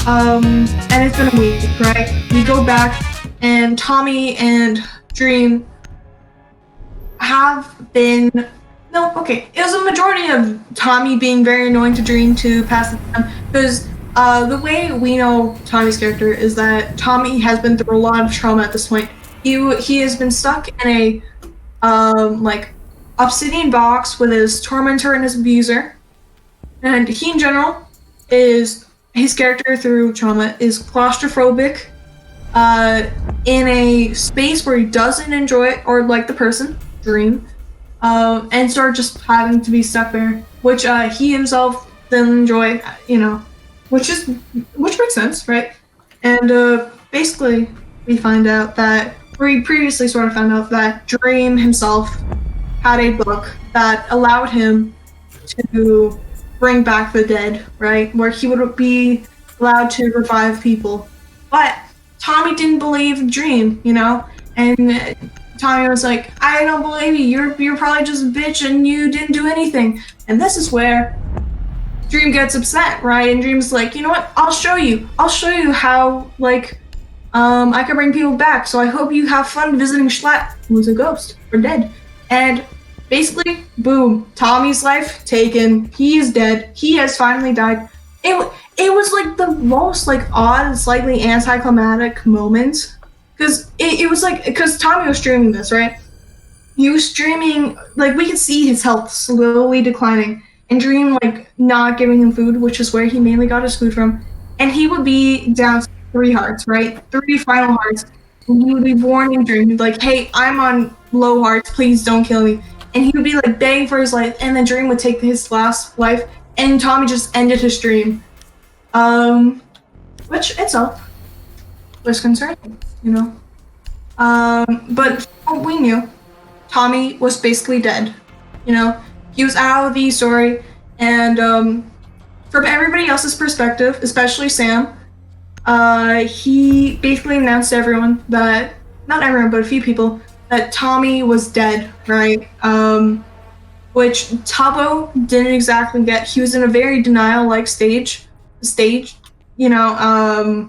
And it's been a week, right? We go back, and Tommy and Dream have been... No, okay. It was a majority of Tommy being very annoying to Dream to pass the time, because the way we know Tommy's character is that Tommy has been through a lot of trauma at this point. He has been stuck in a like obsidian box with his tormentor and his abuser, and he in general is... His character through trauma is claustrophobic, in a space where he doesn't enjoy it or like the person, Dream, and sort of just having to be stuck there, which he himself doesn't enjoy, you know, which makes sense, right? And basically we find out that, or we previously sort of found out that Dream himself had a book that allowed him to bring back the dead, right? Where he would be allowed to revive people. But Tommy didn't believe Dream, you know? And Tommy was like, I don't believe you. You're probably just a bitch and you didn't do anything. And this is where Dream gets upset, right? And Dream's like, you know what? I'll show you. I'll show you how, like, I can bring people back. So I hope you have fun visiting Schlatt, who's a ghost or dead. And basically, boom, Tommy's life taken. He is dead. He has finally died. It was like the most like odd, slightly anticlimactic moment, because it was like, because Tommy was streaming this, right? He was streaming, like we could see his health slowly declining, and Dream like not giving him food, which is where he mainly got his food from, and he would be down to 3 hearts, right? 3 final hearts. And he would be warning Dream, like, hey, I'm on low hearts, please don't kill me. And he would be like begging for his life, and then Dream would take his last life, and Tommy just ended his stream. Which itself was concerning, you know? But from what we knew, Tommy was basically dead, you know? He was out of the story, and from everybody else's perspective, especially Sam, he basically announced to everyone that, not everyone, but a few people, that Tommy was dead, right? Which Tubbo didn't exactly get. He was in a very denial-like stage, you know,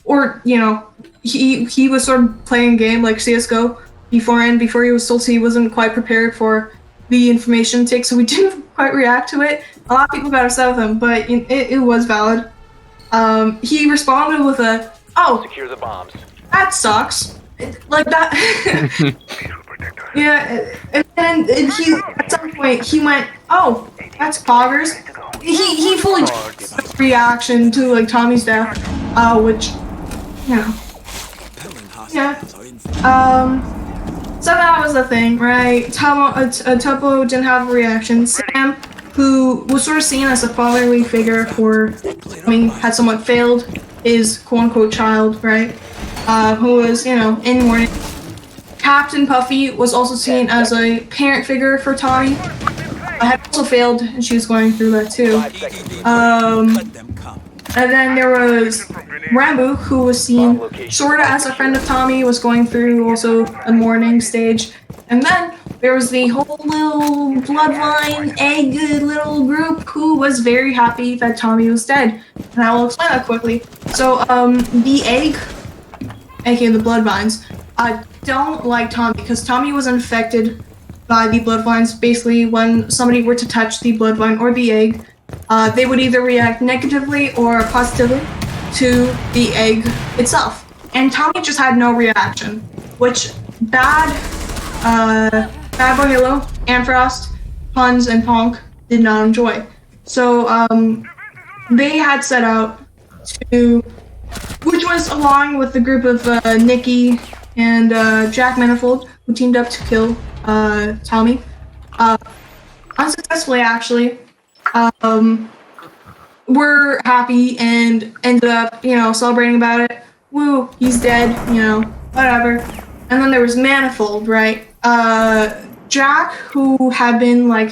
or, you know, he was sort of playing a game like CSGO beforehand, before he was told he wasn't quite prepared for the information take, so we didn't quite react to it. A lot of people got upset with him, but it was valid. He responded with a, oh, secure the bombs. That sucks. Like that. Yeah, and he, at some point, he went, oh, that's poggers. He fully reaction to like Tommy's death, which, you know, yeah. So that was the thing, right? Tubbo didn't have a reaction. Sam, who was sort of seen as a fatherly figure for, had somewhat failed his quote-unquote child, right? Who was, you know, in mourning. Captain Puffy was also seen as a parent figure for Tommy. Had also failed, and she was going through that too. And then there was Rambo, who was seen sort of as a friend of Tommy, was going through also a mourning stage. And then there was the whole little bloodline egg little group who was very happy that Tommy was dead. And I will explain that quickly. So, the egg, aka the bloodvines, don't like Tommy because Tommy was infected by the bloodlines. Basically, when somebody were to touch the bloodline or the egg, they would either react negatively or positively to the egg itself. And Tommy just had no reaction, which Bad Boy Halo, Amfrost, Puns, and Ponk did not enjoy. So they had set out to, which was along with the group of Nikki and Jack Manifold, who teamed up to kill Tommy. Unsuccessfully, actually. We're happy and ended up, you know, celebrating about it. Woo, he's dead, you know, whatever. And then there was Manifold, right? Jack, who had been like,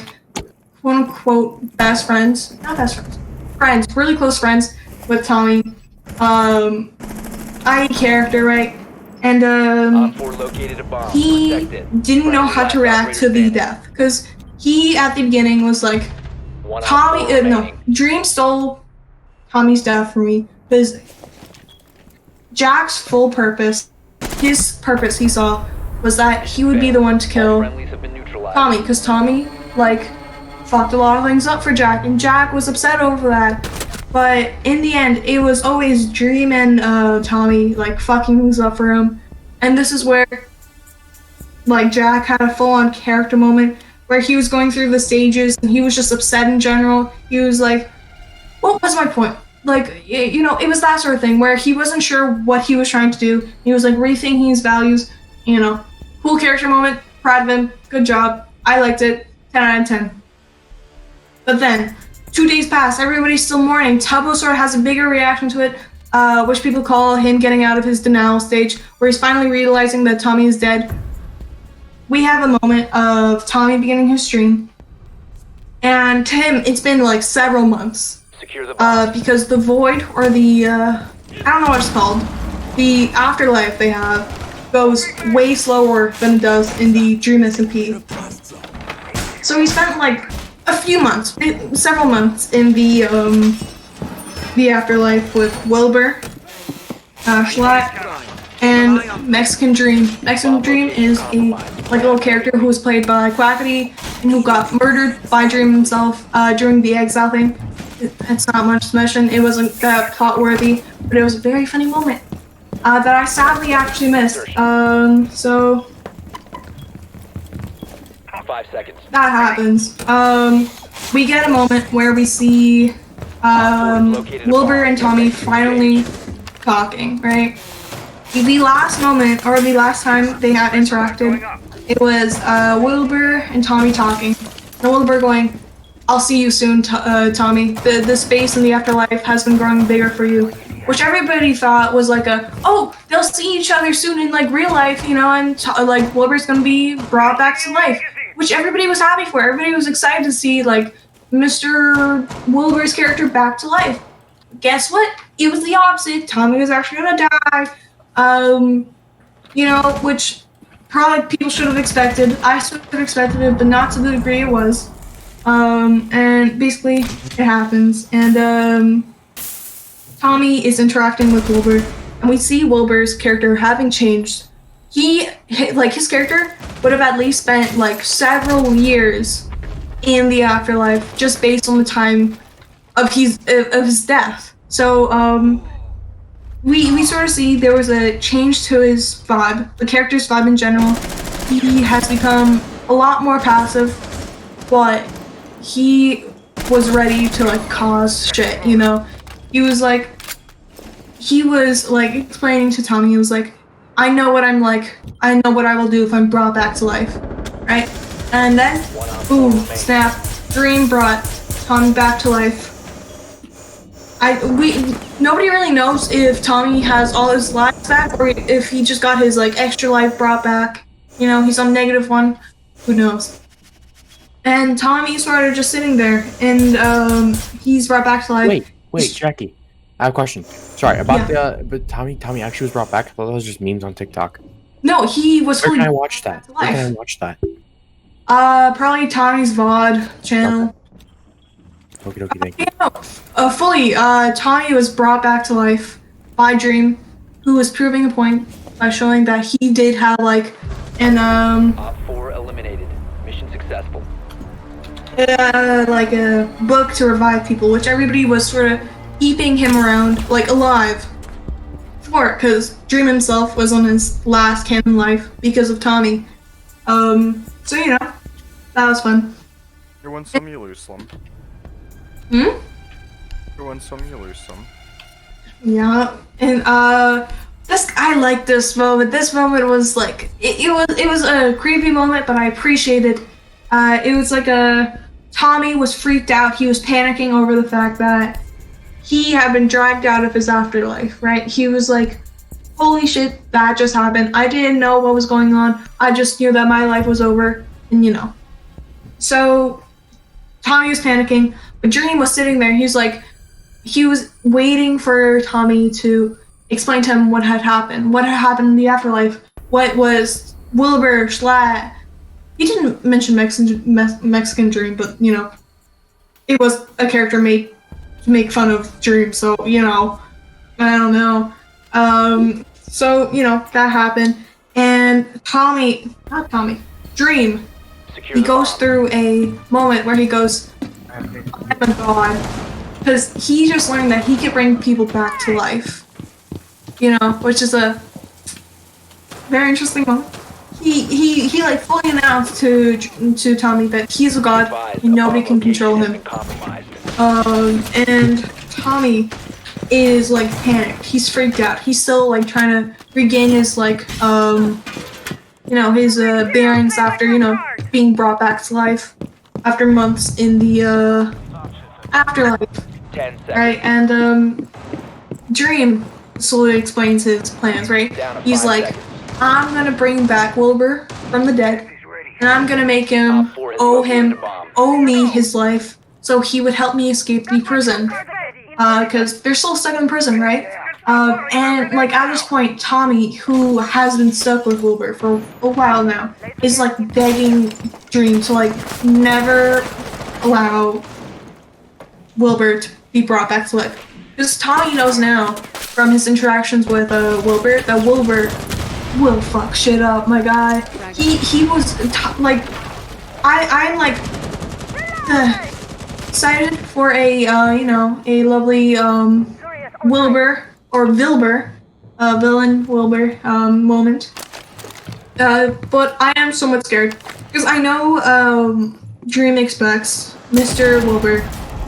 quote unquote, best friends, not best friends, friends, really close friends with Tommy. I character, right? And he didn't know how to react to the death, because he at the beginning was like, Tommy, no, Dream stole Tommy's death from me. Because Jack's full purpose, his purpose he saw, was that he would be the one to kill Tommy, because Tommy, like, fucked a lot of things up for Jack, and Jack was upset over that. But in the end, it was always Dream and Tommy, like, fucking things up for him. And this is where, like, Jack had a full-on character moment where he was going through the stages and he was just upset in general. He was like, what was my point? Like, you know, it was that sort of thing where he wasn't sure what he was trying to do. He was, like, rethinking his values, you know. Cool character moment, proud of him, good job. I liked it, 10 out of 10. But then, 2 days pass, everybody's still mourning. Tubbo sort of has a bigger reaction to it, which people call him getting out of his denial stage, where he's finally realizing that Tommy is dead. We have a moment of Tommy beginning his stream, and to him, it's been like several months, because the void, or the, I don't know what it's called, the afterlife they have, goes way slower than it does in the Dream SMP. So he spent like a few months, several months in the afterlife with Wilbur, Schlatt, and Mexican Dream. Mexican Dream is a little character who was played by Quackity and who got murdered by Dream himself during the exile thing. It's not much to mention. It wasn't that plot worthy, but it was a very funny moment that I sadly actually missed. So 5 seconds. That happens. We get a moment where we see Wilbur and Tommy finally talking, right? The last moment, or the last time they had interacted, it was Wilbur and Tommy talking. And Wilbur going, "I'll see you soon, Tommy. The space in the afterlife has been growing bigger for you." Which everybody thought was like oh, they'll see each other soon in like real life, you know, and like Wilbur's gonna be brought back to life. Which everybody was happy for. Everybody was excited to see like Mr. Wilbur's character back to life. Guess what? It was the opposite. Tommy was actually gonna die. You know, which probably people should have expected. I should have expected it, but not to the degree it was. And basically it happens. And Tommy is interacting with Wilbur, and we see Wilbur's character having changed. His character would have at least spent like several years in the afterlife just based on the time of his death. So we sort of see there was a change to his vibe, the character's vibe in general. He has become a lot more passive, but he was ready to like cause shit, you know. He was like explaining to Tommy, he was like, I know what I'm like. I know what I will do if I'm brought back to life, right? And then, boom, snap, Dream brought Tommy back to life. Nobody really knows if Tommy has all his lives back or if he just got his like extra life brought back. You know, he's on -1. Who knows? And Tommy's sort of just sitting there, and he's brought back to life. Wait, Jackie. I have a question. Sorry, about but Tommy actually was brought back. I thought that was just memes on TikTok. No, he was Where can I watch that? Where can I watch that? Probably Tommy's VOD channel. Okay, thank you. Fully, Tommy was brought back to life by Dream, who was proving a point by showing that he did have like an Op 4 eliminated. Mission successful. Like a book to revive people, which everybody was sort of keeping him around, like alive, because Dream himself was on his last canon life because of Tommy. So you know, that was fun. You win some, you lose some. You win some, you lose some. Yeah, and I like this moment. This moment was like it was a creepy moment, but I appreciated. It was like Tommy was freaked out. He was panicking over the fact that he had been dragged out of his afterlife, right? He was like, holy shit, that just happened. I didn't know what was going on. I just knew that my life was over, and you know. So Tommy was panicking, but Dream was sitting there. He was waiting for Tommy to explain to him what had happened in the afterlife, what was Wilbur, Schlatt. He didn't mention Mexican Dream, but you know, it was a character made to make fun of Dream, so you know, I don't know. So, you know, that happened. And Dream, Secure he the goes bomb. through a moment where he goes, I'm a god. Because he just learned that he could bring people back to life. You know, which is a very interesting moment. He like fully announced to Tommy that he's a god Advised, and a nobody bomb can control location him. has been compromised. And Tommy is like panicked. He's freaked out. He's still like trying to regain his like you know, his bearings after, you know, being brought back to life after months in the afterlife. 10 seconds. Right? And Dream slowly explains his plans, right? Down to He's 5 like, seconds. I'm gonna bring back Wilbur from the dead, and I'm gonna make him Op 4 has located a bomb. owe me his life, so he would help me escape the prison. Because they're still stuck in prison, right? And like at this point, Tommy, who has been stuck with Wilbur for a while now, is like begging Dream to like never allow Wilbur to be brought back to life. Because Tommy knows now from his interactions with Wilbur that Wilbur will fuck shit up, my guy. He was like, I'm like excited for a you know, a lovely Wilbur or Vilbur villain Wilbur moment. But I am somewhat scared because I know Dream expects Mr. Wilbur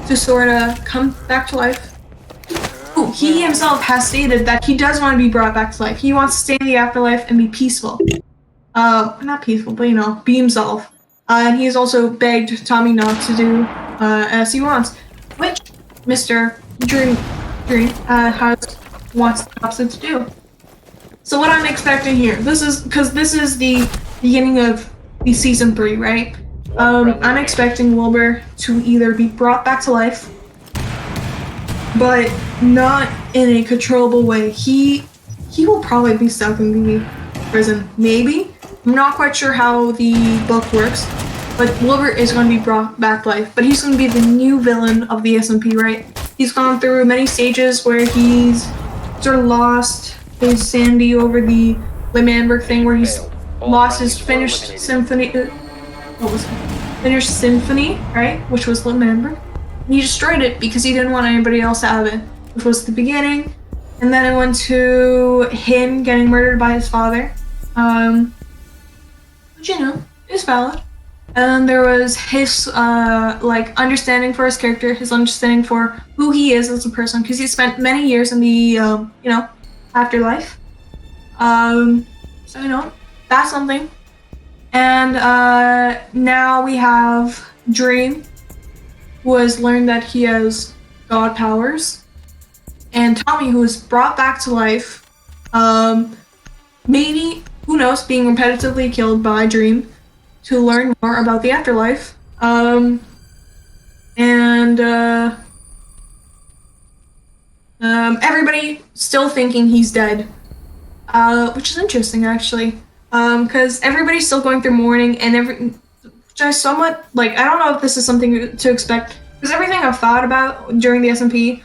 to sort of come back to life. Ooh, he himself has stated that he does want to be brought back to life. He wants to stay in the afterlife and be peaceful. Not peaceful, but you know, be himself. And he has also begged Tommy not to do as he wants, which Mr. Dream wants the opposite to do. So what I'm expecting here, this is the beginning of the season 3, right? I'm expecting Wilbur to either be brought back to life, but not in a controllable way. He will probably be stuck in the prison, maybe. I'm not quite sure how the book works, but Wilbur is going to be brought back to life. But he's going to be the new villain of the SMP, right? He's gone through many stages where he's sort of lost his sanity over the Lemmanberg thing, where he's lost his finished symphony. What was it? Finished symphony, right? Which was Lemmanberg. He destroyed it because he didn't want anybody else to have it, which was the beginning. And then it went to him getting murdered by his father, which, you know, is valid. And then there was his like understanding for his character, his understanding for who he is as a person, because he spent many years in the you know, afterlife. So you know, that's something. And now we have Dream, who has learned that he has god powers, and Tommy, who is brought back to life, maybe, who knows, being repetitively killed by Dream to learn more about the afterlife. Everybody still thinking he's dead, which is interesting actually, because everybody's still going through mourning, and which I somewhat like. I don't know if this is something to expect, because everything I've thought about during the SMP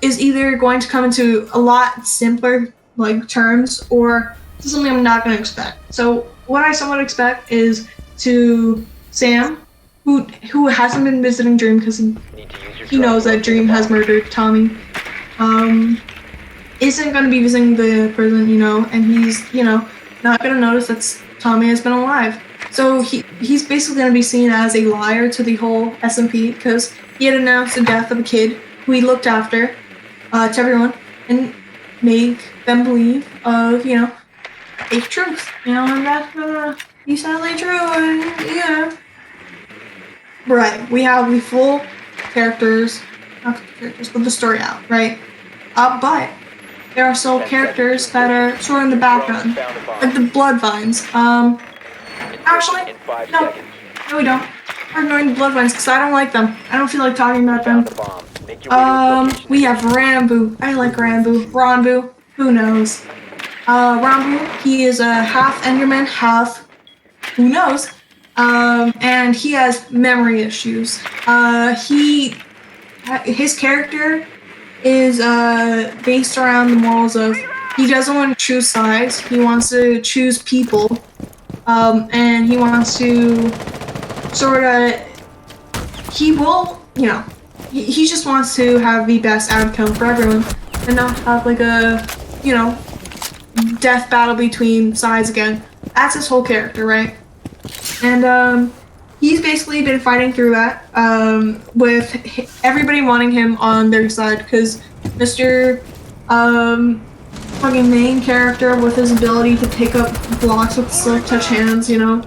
is either going to come into a lot simpler like terms, or something I'm not going to expect. So what I somewhat expect is to Sam, who hasn't been visiting Dream because he knows that Dream has murdered Tommy, isn't going to be visiting the prison, you know, and he's, you know, not going to notice that Tommy has been alive. So he's basically going to be seen as a liar to the whole SMP, because he had announced the death of a kid who he looked after to everyone and make them believe of, you know, fake truth, you know, and that's be sadly true, and yeah. Right, we have the full characters, not the characters, but the story out, right? But there are still characters that are sort of in the background, like the Bloodvines. Actually, no, we don't. We're ignoring the Bloodvines because I don't like them. I don't feel like talking about them. We have Ranboo. I like Ranboo. Ronboo. Who knows? Ranboo, he is a half Enderman, half who knows? And he has memory issues. His character is based around the morals of he doesn't want to choose sides. He wants to choose people, and he wants to sort of. He will, you know, he just wants to have the best outcome for everyone, and not have like a, you know, death battle between sides again. That's his whole character, right? And he's basically been fighting through that with everybody wanting him on their side, because Mr. Fucking main character with his ability to pick up blocks with silk touch hands, you know,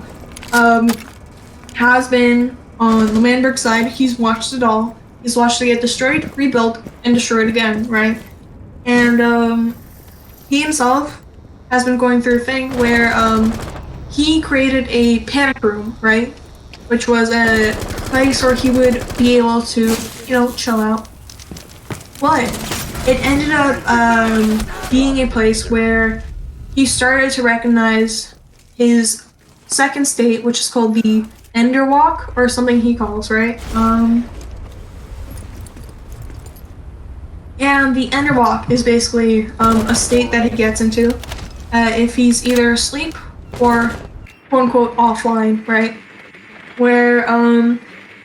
has been on the Landberg side. He's watched it all. He's watched it get destroyed, rebuilt, and destroyed again, right? And he himself has been going through a thing where he created a panic room, right? Which was a place where he would be able to, you know, chill out. But it ended up being a place where he started to recognize his second state, which is called the Ender Walk, or something he calls, right? And the Ender Walk is basically a state that he gets into if he's either asleep or quote-unquote offline, right? Where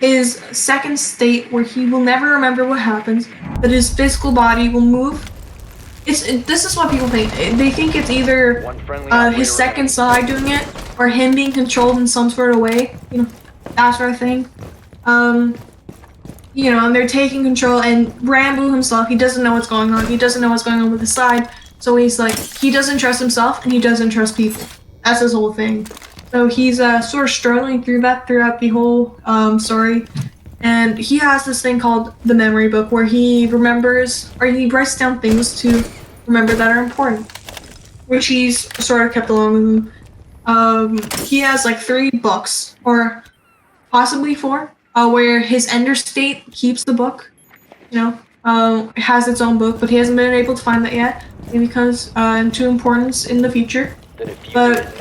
his second state, where he will never remember what happens, but his physical body will move. This is what people think. They think it's either his second side doing it, or him being controlled in some sort of way, you know, that sort of thing. You know, and they're taking control, and Rambo himself, he doesn't know what's going on. He doesn't know what's going on with his side, so he's like, he doesn't trust himself, and he doesn't trust people. That's his whole thing. So he's sort of struggling through that throughout the whole story. And he has this thing called the memory book, where he remembers, or he writes down things to remember that are important, which he's sort of kept along with him. He has like 3 books, or possibly 4, where his Ender state keeps the book, you know, it has its own book, but he hasn't been able to find that yet, maybe because to importance in the future. But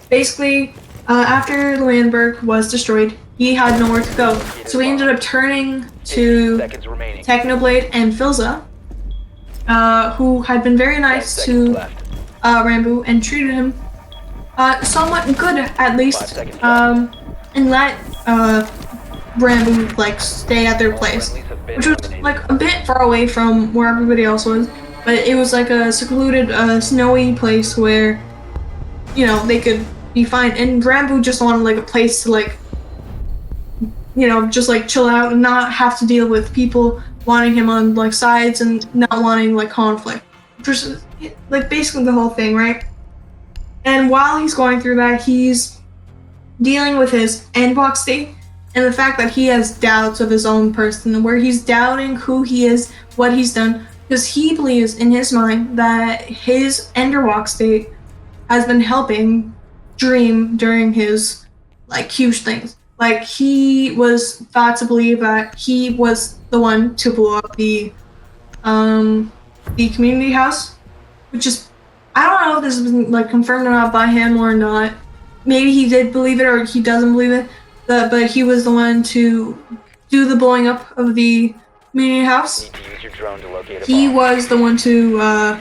basically, after the Landberg was destroyed, he had nowhere to go, so he ended up turning to Technoblade and Filza, who had been very nice to Rambo and treated him somewhat good, at least, and let Rambo like stay at their place, which was like a bit far away from where everybody else was, but it was like a secluded, snowy place where, you know, they could be fine. And Rambo just wanted like a place to like, you know, just like chill out and not have to deal with people wanting him on like sides and not wanting like conflict, which was like basically the whole thing, right? And while he's going through that, he's dealing with his endbox state and the fact that he has doubts of his own person, where he's doubting who he is, what he's done, because he believes in his mind that his Enderwalk state has been helping Dream during his like huge things. Like, he was thought to believe that he was the one to blow up the community house, which is, I don't know if this has been like confirmed or not by him or not. Maybe he did believe it or he doesn't believe it, but he was the one to do the blowing up of the community house. He was the one to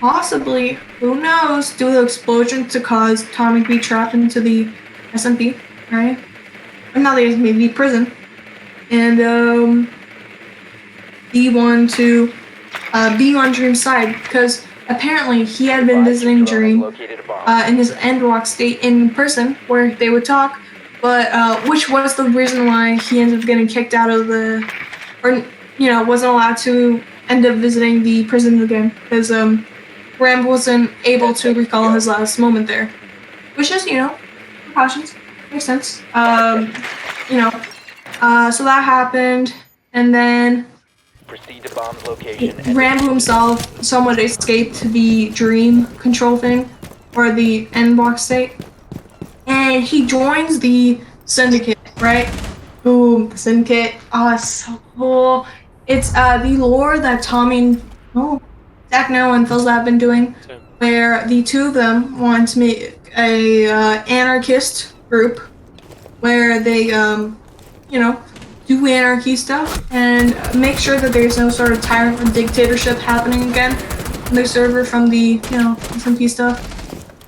possibly, who knows, do the explosion to cause Tommy to be trapped into the SMP, right? Or not the SMP, the prison. And the one to be on Dream's side, because apparently he had been visiting Dream in his Endwalk state in person, where they would talk, but which was the reason why he ended up getting kicked out of the, or, you know, wasn't allowed to end up visiting the prison again, because Ram wasn't able to recall his last moment there, which is, you know, precautions, makes sense. You know, so that happened, and then proceed to bomb's location. Rambo himself somewhat escaped the Dream control thing, or the Endbox state, and he joins the Syndicate, right? Boom, the Syndicate. Oh, it's so cool. It's the lore that Tommy, Techno and Philza have been doing, where the two of them want to make a anarchist group, where they, you know, do anarchy stuff and make sure that there's no sort of tyrant or dictatorship happening again on the server from the, SMP stuff.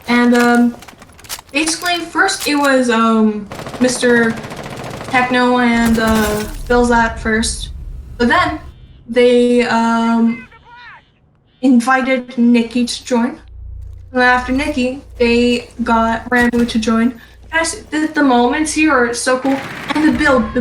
And basically, first it was Mr. Techno and Bill's at first, but then they invited Nikki to join. And after Nikki, they got Rambo to join. Guys, the moments here are so cool, and the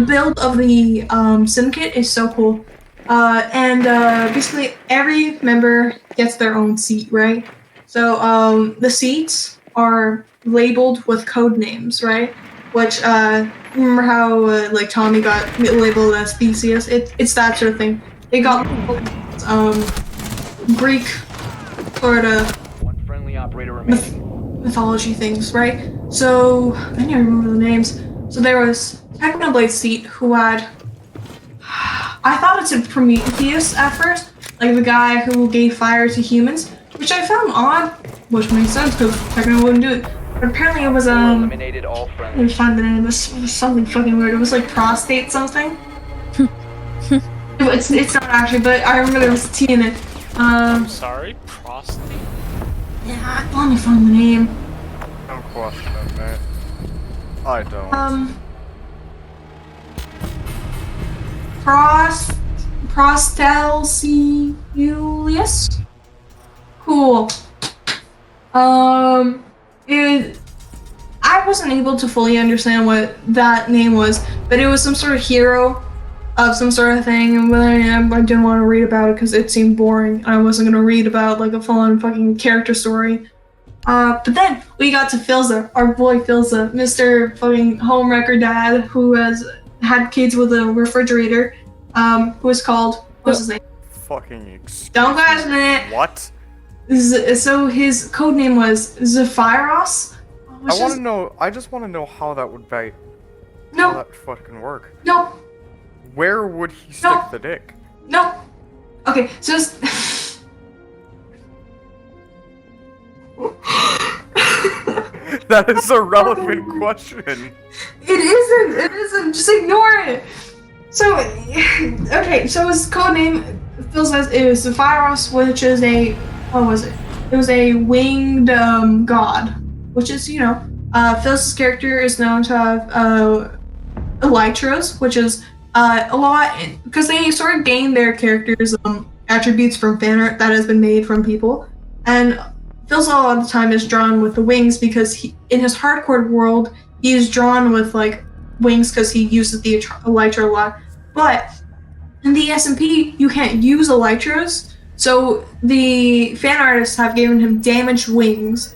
build of the syndicate is so cool. Basically every member gets their own seat, right? So the seats are labeled with code names, right? Which remember how like Tommy got labeled as Theseus? It's that sort of thing. They got Greek sort of One friendly operator remaining. mythology things, right? So I don't even remember the names. So there was Technoblade's seat who had, I thought it said Prometheus at first, like the guy who gave fire to humans, which I found odd, which makes sense because Techno wouldn't do it. But apparently it was Eliminated all let me friendly. find the name. It was something fucking weird. It was like prostate something. It's not actually, but I remember there was a T in it. Sorry, prostate? Yeah, let me find the name. Don't question it, mate. I don't. Prostelcius? Cool. I wasn't able to fully understand what that name was, but it was some sort of hero of some sort of thing, and I didn't want to read about it because it seemed boring. I wasn't gonna read about like a full-on fucking character story. But then we got to Filza, our boy Filza, Mr. fucking homewrecker dad who has had kids with a refrigerator, who is called, what's his name? Fucking excuse Don't me. question it. What? So his code name was Zephyros. I just want to know how that would how No, that fucking work. no, Where would he stick No. the dick? no. Okay, so it's That is a relevant question. It isn't, just ignore it. So, okay, so his code name, Phil says, is Zephyros, which is what was it? It was a winged god, which is, Phil's character is known to have elytras, which is a lot, because they sort of gain their characters' attributes from fan art that has been made from people. And Phil's a lot of the time is drawn with the wings because in his hardcore world, he is drawn with like wings because he uses the elytra a lot. But in the SMP, you can't use elytras, so the fan artists have given him damaged wings,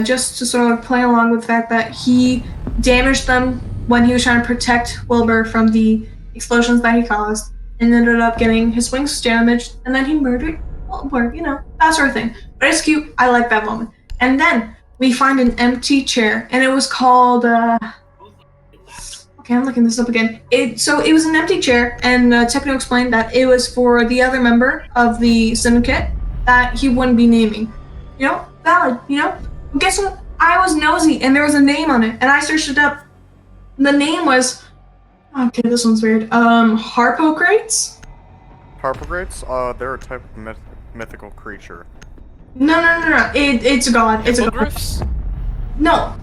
just to sort of play along with the fact that he damaged them when he was trying to protect Wilbur from the explosions that he caused, and ended up getting his wings damaged, and then he murdered Wilbur, that sort of thing. But it's cute. I like that moment. And then we find an empty chair, and it was called, okay, I'm looking this up again. So it was an empty chair, and Techno explained that it was for the other member of the syndicate that he wouldn't be naming. Valid, But guess what? I was nosy, and there was a name on it, and I searched it up. The name was, okay, this one's weird, Harpocrates? Harpocrates? They're a type of mythical creature. No. It's a god. It's a god. Hippogriffs? No,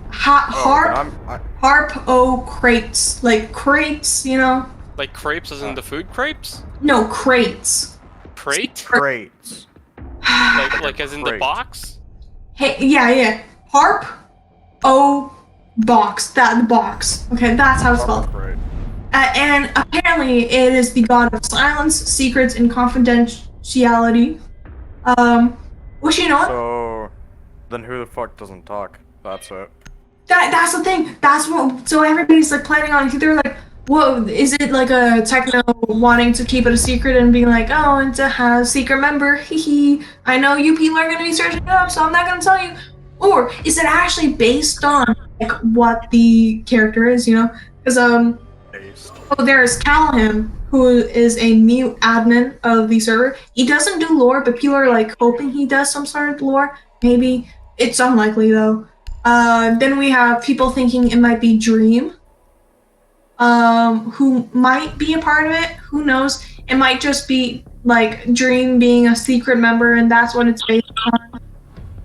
Harpocrates, like crates, Like crepes as in the food crepes? No, crates. Crate? Crates. Like as in the crate. box? Hey, yeah. Box. The box. Okay, that's how it's spelled. Harpocrate. And apparently, it is the god of silence, secrets, and confidentiality. Which what? So, then who the fuck doesn't talk? That's it. That's the thing. That's what. So everybody's like planning on. They're like, "Whoa, is it like a Techno wanting to keep it a secret and being like, oh, and to have secret member? Hee. I know you people are gonna be searching it up, so I'm not gonna tell you." Or is it actually based on like what the character is? Because Based. there's Callahan, who is a new admin of the server. He doesn't do lore, but people are like hoping he does some sort of lore. Maybe. It's unlikely though. Then we have people thinking it might be Dream. who might be a part of it. Who knows? It might just be like Dream being a secret member, and that's what it's based on.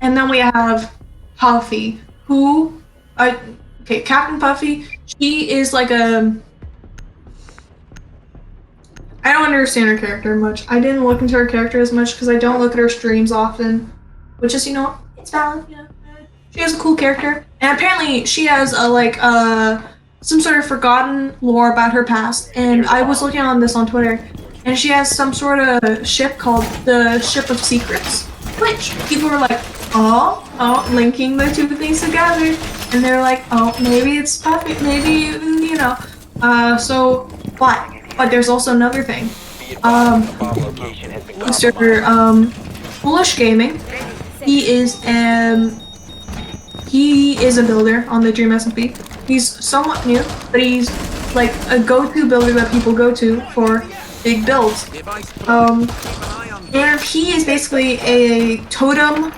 And then we have Puffy, who, okay, Captain Puffy. She is like a. I don't understand her character much. I didn't look into her character as much because I don't look at her streams often, which is, you know, it's valid. You know, she has a cool character, and apparently she has some sort of forgotten lore about her past. And I was looking on this on Twitter, and she has some sort of ship called the Ship of Secrets, which people were like, oh, linking the two things together, and they're like, oh, maybe it's Puffy, maybe you know, so but. But there's also another thing. Mr. Foolish Gaming, he is a builder on the Dream SMP. He's somewhat new, but he's like a go-to builder that people go to for big builds. And he is basically a totem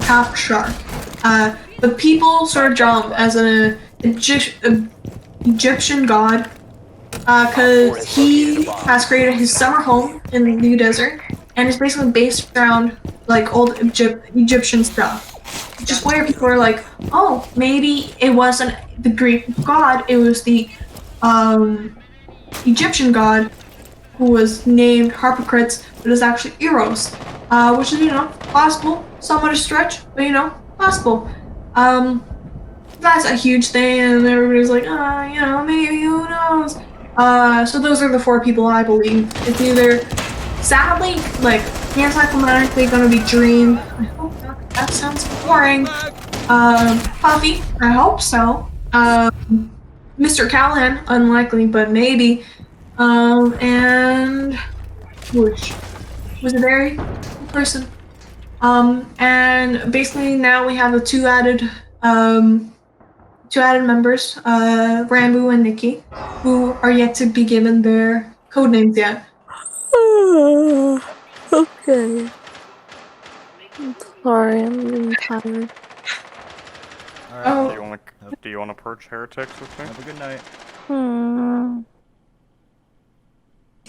half shark. But people sort of draw him as an Egyptian god. Because he has created his summer home in the New Desert, and it's basically based around like old Egyptian stuff. Just where people are like, oh, maybe it wasn't the Greek god, it was the Egyptian god who was named Harpocrates, but is actually Eros, which is, you know, possible, somewhat a stretch, but you know, possible. That's a huge thing, and everybody's like, you know, maybe, who knows? So those are the four people I believe. It's either, sadly, like, anticlimactically gonna be Dream. I hope not. That sounds boring. Puffy. I hope so. Mr. Callahan. Unlikely, but maybe. And Whoosh was a very cool person. And basically now we have the two added members, Rambo and Nikki, who are yet to be given their code names yet. Okay. I'm sorry, I'm getting tired. Alright, do you wanna purge heretics with me? Have a good night. You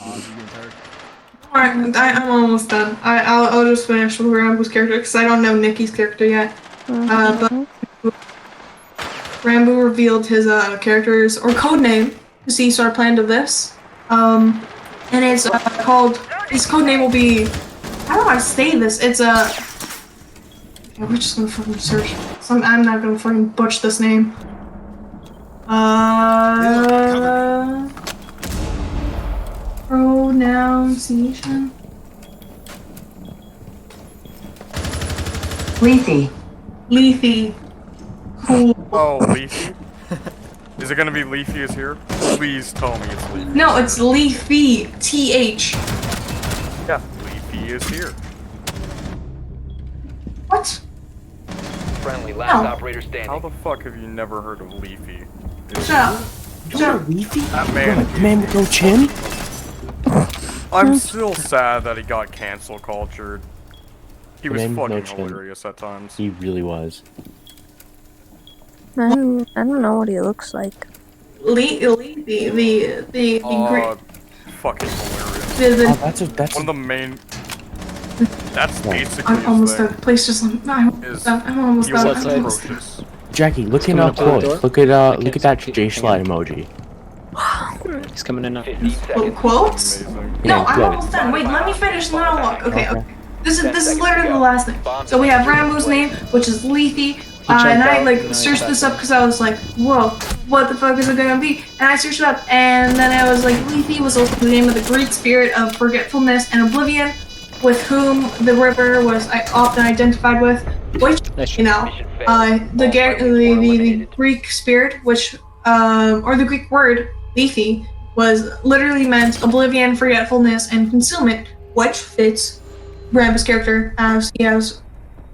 getting tired? Alright, I'm almost done. I'll just finish with Rambo's character, because I don't know Nikki's character yet. But Rambo revealed his character's or code name to see sort of plan to this. And it's called, his code name will be, I don't know how to say this. It's okay, we're just gonna fucking search. I'm not gonna fucking butch this name. Pronunciation. Leafy. Cool. Oh, Leafy? Is it gonna be Leafy is here? Please tell me it's Leafy. No, it's Leafy. TH. Yeah, Leafy is here. What? Friendly, last operator standing. How the fuck have you never heard of Leafy? Shut up. Leafy? That man. The man with no chin? I'm still sad that he got cancel cultured. He was man with no fucking chin. hilarious at times. He really was. I don't know what he looks like. Leafy, the Fucking hilarious. That's One of the main. That's basically. I'm almost his done. Please just let me. I'm almost He was done. atrocious. Jackie, look at Coming up to the door? quotes. Look at that J slide emoji. He's coming in now. 15 seconds. Quotes? Amazing. No, Yeah, I'm quotes. almost done. Wait, let me finish and then I'll look. Okay. Okay. This is literally the last thing. So we have Rambo's name, which is Leafy. And I like searched this up because I was like, whoa, what the fuck is it gonna be? And I searched it up, and then I was like, Leafy was also the name of the Greek spirit of forgetfulness and oblivion, with whom the river was often identified with, which, you know, the Greek spirit, which, or the Greek word, Leafy, was literally meant oblivion, forgetfulness, and concealment, which fits Rambo's character as he has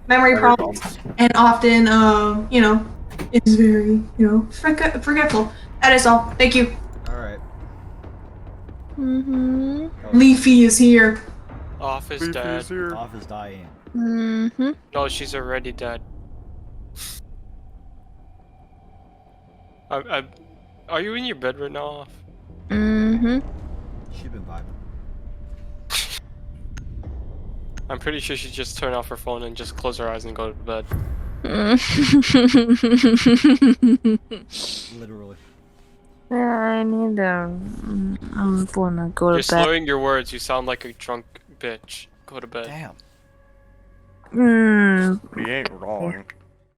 memory problems and often, you know, is very, you know, forgetful. That is all. Thank you. Alright. Leafy is here. Off is Leafy dead. is here. Off is dying. No, she's already dead. Are you in your bed right now? Mm-hmm. She been vibing. I'm pretty sure she just turned off her phone and just close her eyes and go to bed. Literally. Yeah, I need to. I'm gonna go You're to bed. slurring your words. You sound like a drunk bitch. Go to bed. Damn. He ain't wrong.